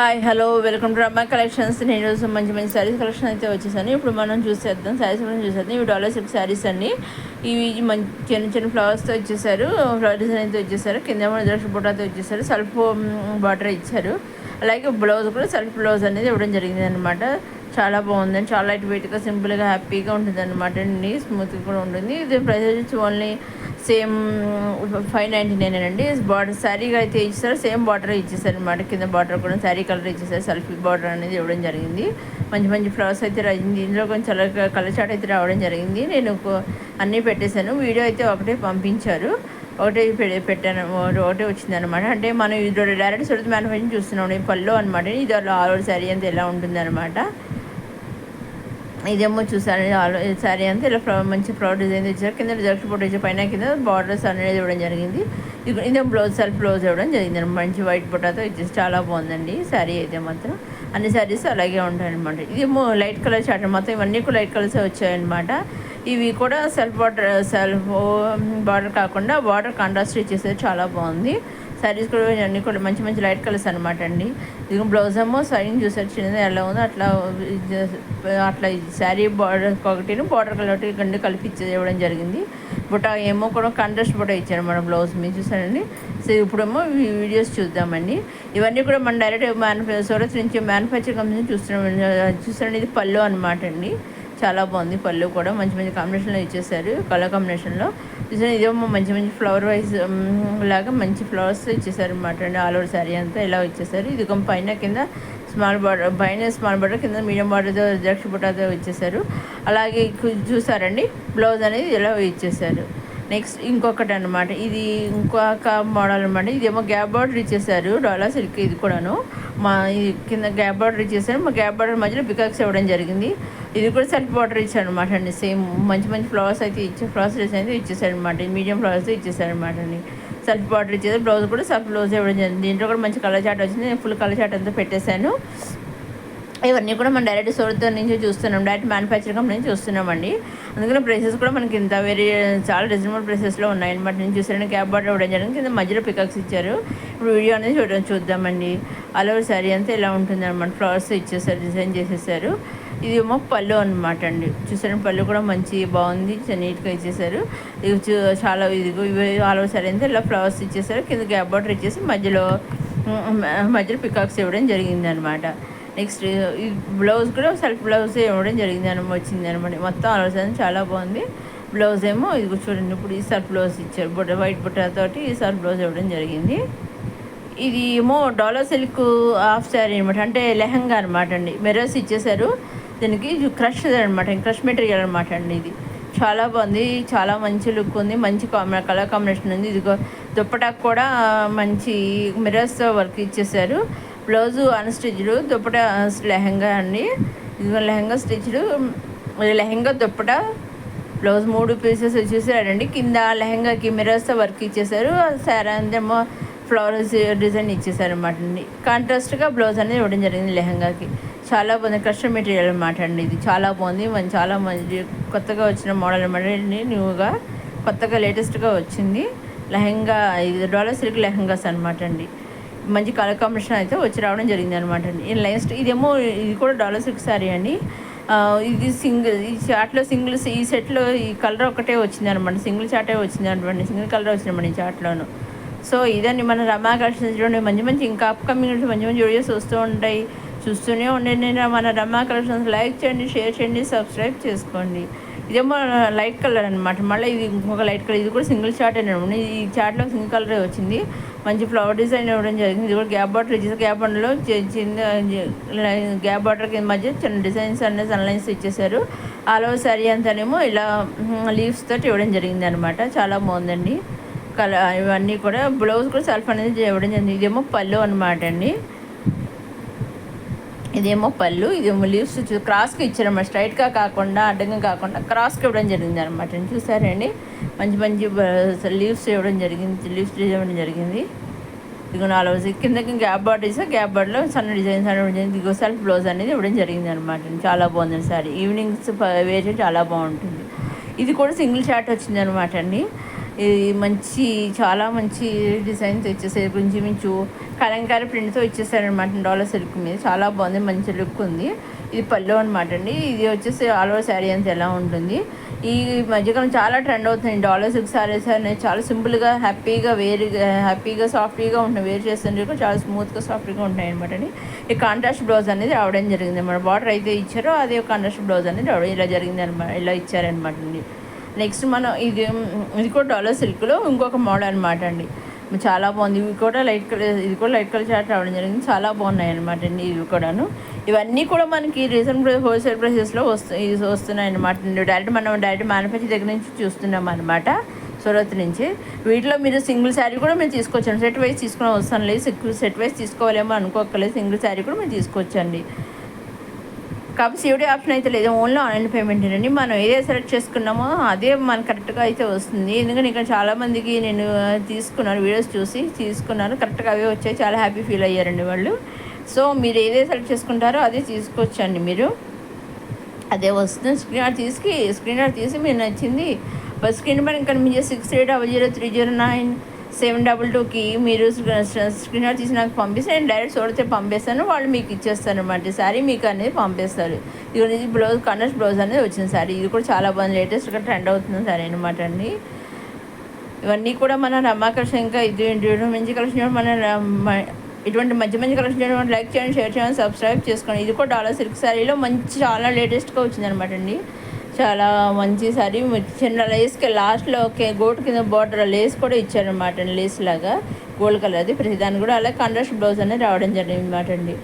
Hi hello welcome to Ramma collections. నేను ఈరోజు మంచి మంచి శారీస్ కలెక్షన్ అయితే వచ్చేసాను. ఇప్పుడు మనం చూసేద్దాం శారీస్ మనం చూసేద్దాం. ఇవి డాలర్ సిల్క్ శారీస్ అండి. ఇవి మంచి చిన్న చిన్న ఫ్లవర్స్తో ఇచ్చేసారు, ఫ్లవర్ డిజైన్ అయితే వచ్చేసారు. కింద ద్రాక్ష బుట్టాతో ఇచ్చేసారు, సెల్ఫ్ బార్డర్ ఇచ్చారు. అలాగే బ్లౌజ్ కూడా సెల్ఫ్ బ్లౌజ్ అనేది ఇవ్వడం జరిగింది అనమాట. చాలా బాగుందండి, చాలా లైట్ వెయిట్గా సింపుల్గా హ్యాపీగా ఉంటుంది అనమాట అండి. స్మూత్గా కూడా ఉంటుంది. ఇది ప్రైస్ వచ్చి ఓన్లీ సేమ్ 599 అండి. బార్డర్ శారీగా అయితే ఇచ్చేసారు, సేమ్ బార్డర్ ఇచ్చేసారు అనమాట. కింద బార్డర్ కూడా శారీ కలర్ ఇచ్చేసారు, సెల్ఫీ బార్డర్ అనేది ఇవ్వడం జరిగింది. మంచి మంచి ఫ్లవర్స్ అయితే రాయింది. ఇందులో కొంచెం కలర్ చాట్ అయితే రావడం జరిగింది. నేను అన్నీ పెట్టేశాను. వీడియో అయితే ఒకటే పంపించారు, ఒకటే పెట్టాను, ఒకటే వచ్చింది అనమాట. అంటే మనం ఇది డైరెక్ట్ సురత్ మ్యానుఫ్యాక్చరింగ్ చూస్తున్నాం. పళ్ళు అనమాట. ఇది ఆల్ ఓవర్ శారీ అంతా ఎలా ఉంటుంది అనమాట. ఇదేమో చూసారు, శారీ అంతా ఇలా మంచి ఫ్లవర్ డిజైన్ ఇచ్చారు. కింద జస్ట్ బోర్డు ఇచ్చారు, పైన కింద బార్డర్స్ అనేది ఇవ్వడం జరిగింది. ఇదేమో బ్లౌజ్ సెల్ఫ్ బ్లౌజ్ ఇవ్వడం జరిగింది. మంచి వైట్ బుట్టాతో ఇచ్చేసి చాలా బాగుందండి శారీ అయితే మాత్రం. అన్ని శారీస్ అలాగే ఉంటాయన్నమాట. ఇదేమో లైట్ కలర్ చాట్ మొత్తం ఇవన్నీ కూడా లైట్ కలర్స్ వచ్చాయన్నమాట. ఇవి కూడా సెల్ఫ్ బార్డర్ కాకుండా బార్డర్ కాంట్రాస్ట్ ఇచ్చేసేది చాలా బాగుంది. శారీస్ కూడా అన్నీ కూడా మంచి మంచి లైట్ కలర్స్ అనమాట అండి. ఇది బ్లౌజ్ ఏమో సైన్ చూసారు, చిన్నది ఎలా ఉందో అట్లా అట్లా శారీ బార్డర్ ఒకటి బార్డర్ కలర్ ఒకటి రెండు కలిపి ఇవ్వడం జరిగింది. బుట్ట ఏమో కూడా కాంట్రాస్ట్ బుట్ట ఇచ్చారు మన బ్లౌజ్ మీరు చూసారండి. సో ఇప్పుడేమో వీడియోస్ చూద్దామండి. ఇవన్నీ కూడా మన డైరెక్ట్ సూరత్ నుంచి మ్యానుఫ్యాక్చరింగ్ కంపెనీ చూస్తారండి. ఇది పళ్ళు అనమాట అండి. చాలా బాగుంది. పళ్ళు కూడా మంచి మంచి కాంబినేషన్లో ఇచ్చేసారు, కలర్ కాంబినేషన్లో చూసారు. ఇదేమో మంచి మంచి ఫ్లవర్ వైజ్ లాగా మంచి ఫ్లవర్స్ ఇచ్చేసారు అనమాట అండి. ఆల్ ఓవర్ శారీ అంతా ఇలా ఇచ్చేసారు. ఇది పైన కింద స్మాల్ బార్డర్, పైన స్మాల్ బార్డర్, కింద మీడియం బార్డర్తో ద్రాక్ష బుట్టాతో ఇచ్చేసారు. అలాగే చూసారండి బ్లౌజ్ అనేది ఇలా ఇచ్చేసారు. నెక్స్ట్ ఇంకొకటి అనమాట, ఇది ఇంకొక మోడల్ అనమాట. ఇదేమో గ్యాప్ బార్డర్ ఇచ్చేసారు, డాలర్ సిల్క్. ఇది కూడాను ఇది కింద గ్యాప్ బార్డర్ ఇచ్చేసారు. మా గ్యాప్ బార్డర్ మధ్యలో పికాక్స్ ఇవ్వడం జరిగింది. ఇది కూడా సెల్ఫ్ బార్డర్ ఇచ్చారు అనమాట అండి. సేమ్ మంచి మంచి ఫ్లవర్స్ అయితే ఫ్లవర్స్ డిజైన్ అయితే ఇచ్చేసారు అనమాట. మీడియం ఫ్లవర్స్ ఇచ్చేసారు అనమాట అండి. సెల్ఫ్ బార్డర్ ఇచ్చేసారు. బ్లౌజ్ కూడా సెల్ఫ్ బ్లౌజ్ ఇవ్వడం జరిగింది. దీంట్లో కూడా మంచి కలర్ చాట్ వచ్చింది. నేను ఫుల్ కలర్ చాట్ అంతా పెట్టేశాను. ఇవన్నీ కూడా మనం డైరెక్ట్ సూరత్ నుంచి చూస్తున్నాం, డైరెక్ట్ మ్యానుఫ్యాక్చరింగ్ కంపెనీ నుంచి చూస్తున్నామండి. అందుకని ప్రైసెస్ కూడా మనకి ఇంత చాలా రీజనబుల్ ప్రైసెస్లో ఉన్నాయన్నమాట. నేను చూసాను క్యాప్ బార్డర్ ఇవ్వడం జరిగింది, కింద మధ్యలో పికాక్స్ ఇచ్చారు. ఇప్పుడు వీడియో అనేది చూద్దామండి. ఆల్ ఓవర్ శారీ అంతా ఇలా ఉంటుంది అనమాట. ఫ్లవర్స్ ఇచ్చేసారు, డిజైన్ చేసేసారు. ఇది ఏమో పళ్ళు అనమాట అండి. చూసారు పళ్ళు కూడా మంచి బాగుంది, నీట్గా ఇచ్చేసారు. ఇది చాలా ఇవి ఆల్ ఓవర్ శారీ అంతా ఇలా ఫ్లవర్స్ ఇచ్చేసారు. కింద గ్యాప్ బార్డర్ ఇచ్చేసి మధ్యలో పికాక్స్ ఇవ్వడం జరిగింది అనమాట. నెక్స్ట్ ఈ బ్లౌజ్ కూడా సెల్ఫ్ బ్లౌజ్ ఇవ్వడం జరిగింది వచ్చింది అనమాట. మొత్తం ఆలోచన చాలా బాగుంది. బ్లౌజ్ ఏమో ఇది చూడండి, ఇప్పుడు ఈ సెల్ఫ్ బ్లౌజ్ ఇచ్చారు, వైట్ బుట్టతోటి ఈ సెల్ఫ్ బ్లౌజ్ ఇవ్వడం జరిగింది. ఇది ఏమో డాలర్ సిల్క్ హాఫ్ శారీ అనమాట, అంటే లెహంగా అనమాట అండి. మిర్రర్స్ ఇచ్చేసారు దీనికి, క్రష్ అనమాట, క్రష్ మెటీరియల్ అనమాట అండి. ఇది చాలా బాగుంది, చాలా మంచి లుక్ ఉంది, మంచి కలర్ కాంబినేషన్ ఉంది. ఇదిగో దుప్పటాకు కూడా మంచి మిర్రర్స్తో వర్క్ ఇచ్చేసారు. బ్లౌజు అన్స్టిచ్డ్, దుప్పట లెహంగా అండి. ఇదిగో lehenga stitched, lehenga dupatta blouse 3 pieces వచ్చేసారండి. కింద లెహంగాకి మిర్రర్స్తో వర్క్ ఇచ్చేసారు. శారీ అంతేమో ఫ్లవర్స్ డిజైన్ ఇచ్చేసారు అనమాట అండి. కాంట్రాస్ట్గా బ్లౌజ్ అనేది ఇవ్వడం జరిగింది లెహంగాకి. చాలా బాగుంది, కస్టమ్ మెటీరియల్ అనమాట అండి. ఇది చాలా బాగుంది, చాలా మంచి కొత్తగా వచ్చిన మోడల్ అనమాట అండి. న్యూగా కొత్తగా లేటెస్ట్గా వచ్చింది లెహంగా. ఇది డాలర్ సిల్క్ లెహంగాస్ అనమాట అండి. మంచి కలర్ కాంబినేషన్ అయితే వచ్చి రావడం జరిగింది అనమాట అండి. నెక్స్ట్ ఇదేమో ఇది కూడా డాలర్ సిల్క్ శారీ అండి. ఇది సింగిల్, ఈ చాట్లో సింగిల్స్, ఈ సెట్లో ఈ కలర్ ఒకటే వచ్చింది అనమాట. సింగిల్ చాటే వచ్చింది అనమాట, సింగిల్ కలర్ వచ్చిందన్నమాట ఈ చాట్లోను. సో ఇదండి మన రమా కలెక్షన్స్. చూడండి మంచి మంచి ఇంకా అప్కమింగ్ మంచి మంచి వీడియోస్ వస్తూ ఉంటాయి, చూస్తూనే ఉండండి. మన రమా కలెక్షన్స్ లైక్ చేయండి, షేర్ చేయండి, సబ్స్క్రైబ్ చేసుకోండి. ఇదేమో లైట్ కలర్ అనమాట. మళ్ళీ ఇది ఇంకొక లైట్ కలర్, ఇది కూడా సింగిల్ చాట్ అనమాట. ఈ చాట్లో సింగిల్ కలరే వచ్చింది. మంచి ఫ్లవర్ డిజైన్ ఇవ్వడం జరిగింది. ఇది కూడా గ్యాప్ బార్డర్ ఇచ్చేసి, గ్యాప్ బార్డర్లో చిన్న గ్యాప్ బార్డర్ కింద మధ్య చిన్న డిజైన్స్ అన్నీ సన్లైన్స్ ఇచ్చేసారు. ఆల్ ఓవర్ శారీ అంతానేమో ఇలా లీవ్స్ తోటి ఇవ్వడం జరిగింది అనమాట. చాలా బాగుందండి. ఇవన్నీ కూడా బ్లౌజ్ కూడా సెల్ఫ్ అనేది ఇవ్వడం జరిగింది. ఇదేమో పళ్ళు అనమాట అండి. ఇదేమో పళ్ళు, ఇదేమో లీవ్స్ క్రాస్కి ఇచ్చారన్నమాట. స్ట్రైట్గా కాకుండా అడ్డంగా కాకుండా క్రాస్కి ఇవ్వడం జరిగింది అనమాట. చూసారండి మంచి మంచి లీవ్స్ ఇవ్వడం జరిగింది, లీవ్స్ ఇవ్వడం జరిగింది. ఇదిగో 4 కిందకి గ్యాప్ బార్డర్ ఇస్తే గ్యాప్ బార్డర్లో సన్న డిజైన్స్ అనేది ఇదిగో సెల్ఫ్ బ్లౌజ్ అనేది ఇవ్వడం జరిగింది అనమాట. చాలా బాగుంది సారీ. ఈవినింగ్స్ వేరే చాలా బాగుంటుంది. ఇది కూడా సింగిల్ షార్ట్ వచ్చింది అనమాట అండి. ఇది మంచి చాలా మంచి డిజైన్తో ఇచ్చేసారు, ఇంచుమించు కలంకారీ ప్రింట్తో ఇచ్చేసారనమాట డాలర్ సిల్క్ మీద. చాలా బాగుంది, మంచి లుక్ ఉంది. ఇది పళ్ళు అనమాట అండి. ఇది వచ్చేసి ఆల్ ఓవర్ శారీ అంతా ఎలా ఉంటుంది. ఈ మధ్యకాలం చాలా ట్రెండ్ అవుతుంది డాలర్ సిల్క్ శారీస్ అనేది. చాలా సింపుల్గా హ్యాపీగా సాఫ్ట్గా ఉంటుంది. వేర్ చేస్తుంటే కూడా చాలా స్మూత్గా సాఫ్ట్గా ఉంటాయి అనమాట అండి. ఈ కాంట్రాస్ట్ బ్లౌజ్ అనేది రావడం జరిగింది అనమాట. బార్డర్ అయితే ఇచ్చారో అదే కాంట్రాస్ట్ బ్లౌజ్ అనేది రావడం ఇలా జరిగింది అనమాట, ఇలా ఇచ్చారనమాట అండి. నెక్స్ట్ మనం ఇది కూడా డాలర్ సిల్క్లో ఇంకొక మోడల్ అనమాట అండి. చాలా బాగుంది. ఇది కూడా లైట్ కలర్ చార్ట్ రావడం జరిగింది. చాలా బాగున్నాయి అనమాట అండి ఇవి కూడాను. ఇవన్నీ కూడా మనకి రీజనబుల్ హోల్సేల్ ప్రైసెస్లో వస్తున్నాయి అనమాట. డైరెక్ట్ మ్యానుఫ్యాక్చర్ దగ్గర నుంచి చూస్తున్నాం అనమాట, సూరత్ నుంచి. వీటిలో మీరు సింగిల్ శారీ కూడా మేము తీసుకోవచ్చండి. సెట్ వైజ్ తీసుకుని వస్తాను లేదు, సెట్ వైజ్ తీసుకోవాలేమో అనుకోకలేదు. సింగిల్ శారీ కూడా మేము తీసుకోవచ్చండి. కాబట్టి సివిడి ఆప్షన్ అయితే లేదు, ఓన్లీ ఆన్లైన్ పేమెంట్ అండి. మనం ఏదే సెలెక్ట్ చేసుకున్నామో అదే మనకు కరెక్ట్గా అయితే వస్తుంది. ఎందుకంటే ఇక్కడ చాలామందికి నేను తీసుకున్నాను, వీడియోస్ చూసి తీసుకున్నాను, కరెక్ట్గా అవే వచ్చాయి. చాలా హ్యాపీ ఫీల్ అయ్యారండి వాళ్ళు. సో మీరు ఏదే సెలెక్ట్ చేసుకుంటారో అదే తీసుకోవచ్చండి. మీరు అదే వస్తుంది. స్క్రీన్ షాట్ తీసి మీరు నచ్చింది స్క్రీన్ పైన కనిపించే 68003009 మీరు స్క్రీన్ షాట్ తీసి నాకు పంపిస్తే నేను డైరెక్ట్ చూడితే పంపిస్తాను, వాళ్ళు మీకు ఇచ్చేస్తారు అనమాట. శారీ మీకు అనేది పంపిస్తారు. ఇది బ్లౌజ్ కాంట్రాస్ట్ బ్లౌజ్ అనేది వచ్చింది శారీ. ఇది కూడా చాలా బాగుంది, లేటెస్ట్గా ట్రెండ్ అవుతుంది శారీ అనమాట అండి. ఇవన్నీ కూడా మన రమా కలెక్షన్. ఇంకా ఇది మంచి కలెక్షన్ ఇటువంటి మంచి కలెక్షన్ చేయడం లైక్ చేయండి, షేర్ చేయండి, సబ్స్క్రైబ్ చేసుకోండి. ఇది కూడా డాలర్ సిల్క్ శారీలో చాలా లేటెస్ట్గా వచ్చింది అనమాట అండి. చాలా మంచి శారీ. చిన్న లేస్కి లాస్ట్లో గోటు కింద బార్డర్ లేస్ కూడా ఇచ్చారనమాట, లేస్ లాగా గోల్డ్ కలర్ది ప్రతిదాన్ని కూడా. అలాగే కాంట్రాస్ట్ బ్లౌజ్ అనేది రావడం జరిగింది అనమాట అండి.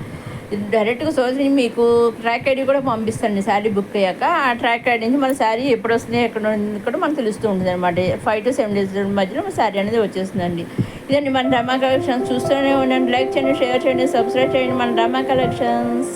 ఇది డైరెక్ట్గా సోచి మీకు ట్రాక్ ఐడి కూడా పంపిస్తాను శారీ బుక్ అయ్యాక. ఆ ట్రాక్ ఐడి నుంచి మన శారీ ఎప్పుడు వస్తుంది ఎక్కడ కూడా మనకు తెలుస్తూ ఉంటుంది అనమాట. 5 to 7 days మధ్యలో మన శారీ అనేది వచ్చేస్తుందండి. ఇదండి మన రమా కలెక్షన్స్. చూస్తూనే ఉండండి, లైక్ చేయండి, షేర్ చేయండి, సబ్స్క్రైబ్ చేయండి మన రమా కలెక్షన్స్.